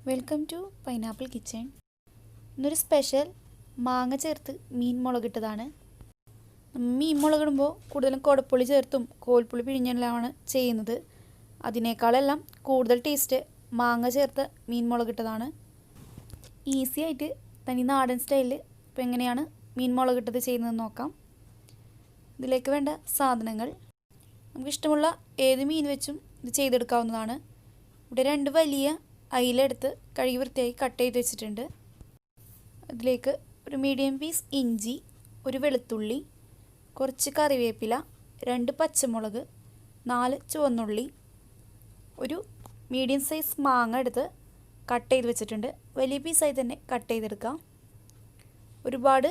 Welcome to pineapple kitchen. ഇന്നൊരു special മാങ്ങ ചേർത്ത് മീൻ മുളകിട്ടതാണ്. മീൻ മുളകിടുമ്പോൾ കൂടുതലും കുടപ്പുളി ചേർത്തും കോൽപ്പുളി പിഴിഞ്ഞെല്ലാമാണ് ചെയ്യുന്നത്. അതിനേക്കാളെല്ലാം കൂടുതൽ ടേസ്റ്റ് മാങ്ങ ചേർത്ത് മീൻ മുളകിട്ടതാണ്. ഈസി ആയിട്ട് തനി നാടൻ സ്റ്റൈലിൽ ഇപ്പോൾ എങ്ങനെയാണ് മീൻ മുളകിട്ടത് ചെയ്യുന്നതെന്ന് നോക്കാം. ഇതിലേക്ക് വേണ്ട സാധനങ്ങൾ നമുക്കിഷ്ടമുള്ള ഏത് മീൻ വെച്ചും ഇത് ചെയ്തെടുക്കാവുന്നതാണ്. ഇവിടെ 2 വലിയ അയില എടുത്ത് കഴുകി വൃത്തിയായി കട്ട് ചെയ്ത് വെച്ചിട്ടുണ്ട്. അതിലേക്ക് ഒരു മീഡിയം പീസ് ഇഞ്ചി, ഒരു വെളുത്തുള്ളി, കുറച്ച് കറിവേപ്പില, 2 പച്ചമുളക്, 4 ചുവന്നുള്ളി, ഒരു മീഡിയം സൈസ് മാങ്ങ എടുത്ത് കട്ട് ചെയ്ത് വെച്ചിട്ടുണ്ട്. വലിയ പീസായി തന്നെ കട്ട് ചെയ്തെടുക്കാം. ഒരുപാട്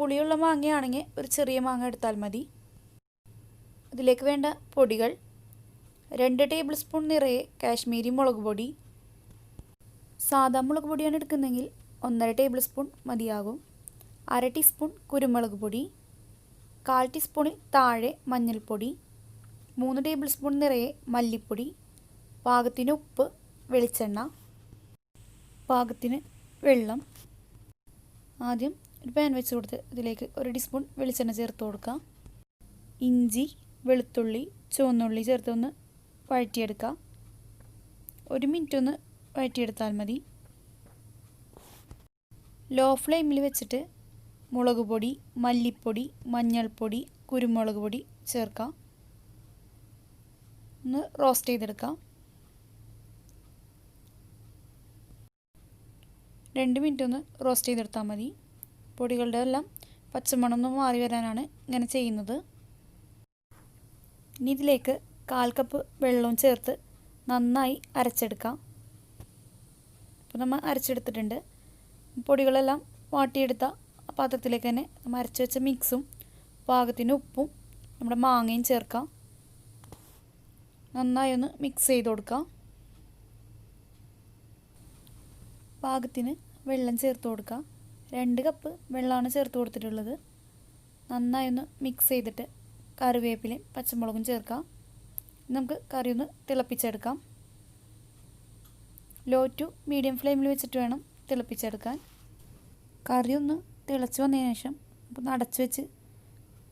പുളിയുള്ള മാങ്ങയാണെങ്കിൽ ഒരു ചെറിയ മാങ്ങ എടുത്താൽ മതി. അതിലേക്ക് വേണ്ട പൊടികൾ: 2 ടേബിൾ സ്പൂൺ നിറയെ കാശ്മീരി മുളക് പൊടി. സാദാ മുളക് പൊടിയാണ് എടുക്കുന്നതെങ്കിൽ 1.5 ടേബിൾ സ്പൂൺ മതിയാകും. 1/2 ടീസ്പൂൺ കുരുമുളക് പൊടി, 1/4 ടീസ്പൂണിൽ താഴെ മഞ്ഞൾപ്പൊടി, 3 ടേബിൾ സ്പൂൺ നിറയെ മല്ലിപ്പൊടി, പാകത്തിന് ഉപ്പ്, വെളിച്ചെണ്ണ, പാകത്തിന് വെള്ളം. ആദ്യം ഒരു പാൻ വെച്ച് കൊടുത്ത് ഇതിലേക്ക് 1 ടീസ്പൂൺ വെളിച്ചെണ്ണ ചേർത്ത് കൊടുക്കാം. ഇഞ്ചി, വെളുത്തുള്ളി, ചുവന്നുള്ളി ചേർത്തൊന്ന് വഴറ്റിയെടുക്കാം. 1 മിനിറ്റ് ഒന്ന് വഴറ്റിയെടുത്താൽ മതി. ലോ ഫ്ലെയിമിൽ വെച്ചിട്ട് മുളക് പൊടി, മല്ലിപ്പൊടി, മഞ്ഞൾപ്പൊടി, കുരുമുളക് പൊടി ചേർക്കാം. ഒന്ന് റോസ്റ്റ് ചെയ്തെടുക്കാം. 2 മിനിറ്റ് ഒന്ന് റോസ്റ്റ് ചെയ്തെടുത്താൽ മതി. പൊടികളുടെ എല്ലാം പച്ചമണം ഒന്ന് മാറി വരാനാണ് ഇങ്ങനെ ചെയ്യുന്നത്. ഇനി ഇതിലേക്ക് 1/4 കപ്പ് വെള്ളവും ചേർത്ത് നന്നായി അരച്ചെടുക്കാം. അപ്പോൾ നമ്മൾ അരച്ചെടുത്തിട്ടുണ്ട്. പൊടികളെല്ലാം വാട്ടിയെടുത്ത പാത്രത്തിലേക്ക് തന്നെ നമ്മൾ അരച്ച് വെച്ച മിക്സും പാകത്തിന് ഉപ്പും നമ്മുടെ മാങ്ങയും ചേർക്കാം. നന്നായി ഒന്ന് മിക്സ് ചെയ്ത് കൊടുക്കാം. പാകത്തിന് വെള്ളം ചേർത്ത് കൊടുക്കാം. 2 കപ്പ് വെള്ളമാണ് ചേർത്ത് കൊടുത്തിട്ടുള്ളത്. നന്നായി ഒന്ന് മിക്സ് ചെയ്തിട്ട് കറിവേപ്പിലയും പച്ചമുളകും ചേർക്കാം. നമുക്ക് കറി ഒന്ന് തിളപ്പിച്ചെടുക്കാം. ലോ ടു മീഡിയം ഫ്ലെയിമിൽ വെച്ചിട്ട് വേണം തിളപ്പിച്ചെടുക്കാൻ. കറി ഒന്ന് തിളച്ച് വന്നതിന് ശേഷം നമുക്ക് അടച്ച് വെച്ച്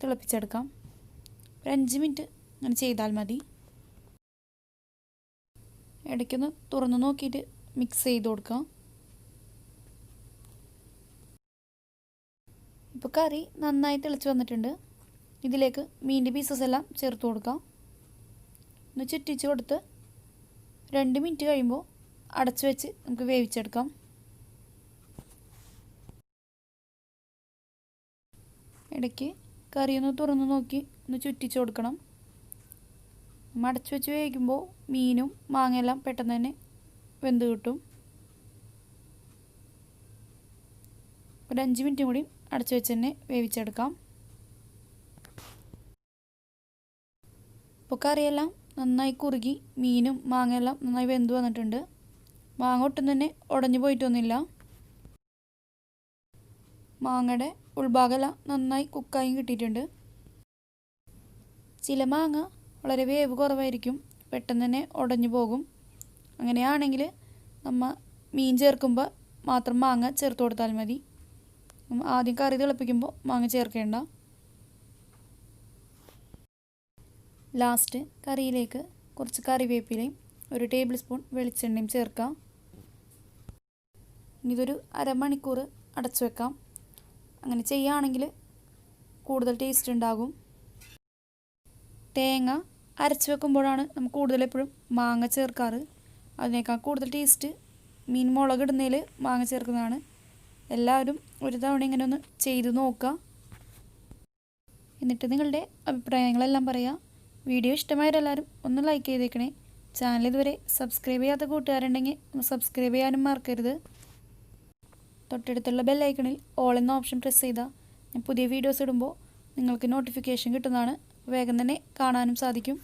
തിളപ്പിച്ചെടുക്കാം. 5 മിനിറ്റ് അങ്ങനെ ചെയ്താൽ മതി. ഇടയ്ക്കൊന്ന് തുറന്ന് നോക്കിയിട്ട് മിക്സ് ചെയ്ത് കൊടുക്കാം. ഇപ്പോൾ കറി നന്നായി തിളച്ച് വന്നിട്ടുണ്ട്. ഇതിലേക്ക് മീനിൻ്റെ പീസസ് എല്ലാം ചേർത്ത് കൊടുക്കാം. ഒന്ന് ചുറ്റിച്ച് കൊടുത്ത് 2 മിനിറ്റ് കഴിയുമ്പോൾ അടച്ചു വെച്ച് നമുക്ക് വേവിച്ചെടുക്കാം. ഇടയ്ക്ക് കറി ഒന്ന് തുറന്ന് നോക്കി ഒന്ന് ചുറ്റിച്ച് കൊടുക്കണം. അടച്ചു വെച്ച് വേവിക്കുമ്പോൾ മീനും മാങ്ങയെല്ലാം പെട്ടെന്ന് തന്നെ വെന്ത് കിട്ടും. ഒരു 5 മിനിറ്റും കൂടി അടച്ചു വെച്ച് തന്നെ വേവിച്ചെടുക്കാം. ഇപ്പോൾ കറിയെല്ലാം നന്നായി കുറുകി മീനും മാങ്ങയെല്ലാം നന്നായി വെന്ത് വന്നിട്ടുണ്ട്. മാങ്ങ ഒട്ടും തന്നെ ഉടഞ്ഞു പോയിട്ടൊന്നുമില്ല. മാങ്ങയുടെ ഉൾഭാഗമെല്ലാം നന്നായി കുക്കായും കിട്ടിയിട്ടുണ്ട്. ചില മാങ്ങ വളരെ വേവ് കുറവായിരിക്കും, പെട്ടെന്ന് തന്നെ ഉടഞ്ഞു പോകും. അങ്ങനെയാണെങ്കിൽ നമ്മൾ മീൻ ചേർക്കുമ്പോൾ മാത്രം മാങ്ങ ചേർത്ത് കൊടുത്താൽ മതി. ആദ്യം കറി തിളപ്പിക്കുമ്പോൾ മാങ്ങ ചേർക്കേണ്ട. ലാസ്റ്റ് കറിയിലേക്ക് കുറച്ച് കറിവേപ്പിലയും 1 ടേബിൾ സ്പൂൺ വെളിച്ചെണ്ണയും ചേർക്കാം. ഇതൊരു അരമണിക്കൂർ അടച്ചു വെക്കാം. അങ്ങനെ ചെയ്യുകയാണെങ്കിൽ കൂടുതൽ ടേസ്റ്റ് ഉണ്ടാകും. തേങ്ങ അരച്ച് വെക്കുമ്പോഴാണ് നമ്മൾ കൂടുതൽ എപ്പോഴും മാങ്ങ ചേർക്കാറ്. അതിനേക്കാൾ കൂടുതൽ ടേസ്റ്റ് മീൻ മുളകിടുന്നതിൽ മാങ്ങ ചേർക്കുന്നതാണ്. എല്ലാവരും ഒരു തവണ ഇങ്ങനെ ഒന്ന് ചെയ്ത് നോക്കുക. എന്നിട്ട് നിങ്ങളുടെ അഭിപ്രായങ്ങളെല്ലാം പറയുക. വീഡിയോ ഇഷ്ടമായവരെല്ലാവരും ഒന്ന് ലൈക്ക് ചെയ്തേക്കണേ. ചാനൽ ഇതുവരെ സബ്സ്ക്രൈബ് ചെയ്യാത്ത കൂട്ടുകാരുണ്ടെങ്കിൽ ഒന്ന് സബ്സ്ക്രൈബ് ചെയ്യാനും മറക്കരുത്. തൊട്ടടുത്തുള്ള ബെല്ലൈക്കണിൽ ഓൾ എന്ന ഓപ്ഷൻ പ്രസ് ചെയ്താൽ ഞാൻ പുതിയ വീഡിയോസ് ഇടുമ്പോൾ നിങ്ങൾക്ക് നോട്ടിഫിക്കേഷൻ കിട്ടുന്നതാണ്. വേഗം തന്നെ കാണാനും സാധിക്കും.